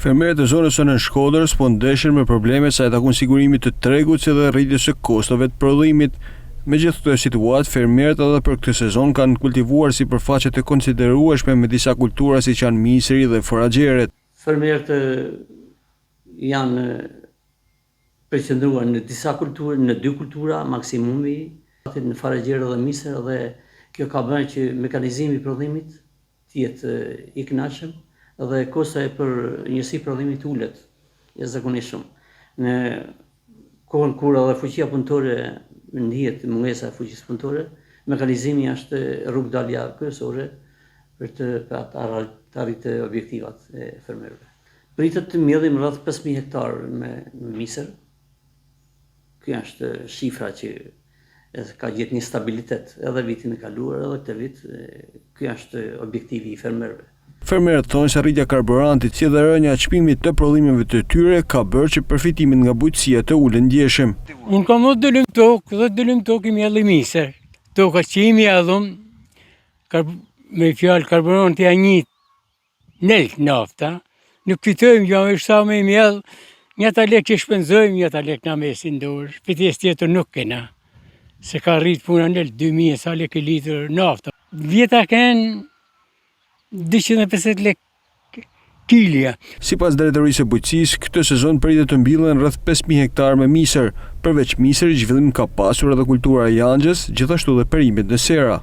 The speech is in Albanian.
Fermerët e zonës së Nën Shkodrës po ndeshin me probleme sa i takon sigurimit të tregut si dhe rritjes së kostove të prodhimit. Me gjithë këtë situatë, fermerët edhe për këtë sezon kanë kultivuar sipërfaqe të konsiderueshme me disa kultura siç janë misri dhe foraxherët. Fermerët janë përqendruar në disa kultura, në 2 kultura maksimumi, në foraxherë dhe misër, dhe kjo ka bërë që mekanizimi i prodhimit të jetë i kënaqshëm dhe kosta për njësi prodhimit ulet jashtëzakonisht shumë. Në kohën kur edhe fuqia punëtore ndihet mungesa e fuqisë punëtore, mekanizmi është rrugdalja kryesore për të arritur objektivat e fermerëve. Pritet të mbjellim rreth 5000 hektar me misër. Kjo është shifra që ka gjetë një stabilitet edhe vitin e kaluar edhe këtë vit. Ky është objektivi i fermerëve. Fermerët thonë se rritja karburantit si dhe rënja e çmimit të prodhimeve të tyre ka bërë që përfitimin nga bujqësia të ulën ndjeshëm. Unë kam dëllim tokë i mjelli misër. Toka që i mjellum, me fjalë karburantit ja një nafta, nuk fitojmë gjë me sa me mjell, një ta lek që shpenzojmë, një ta lek na mesin dorë. Shpëties tjetër nuk kena. Se ka rrit puna në 2000 sa lek i litër nafta. Vjeta kanë 250 lek kilja. Sipas drejtorisë së bujqësisë, këtë sezon pritet të mbillen rreth 5000 hektar me misër. Përveç misrit, zhvillim ka pasur edhe kultura e janxhës, gjithashtu dhe perimit në sera.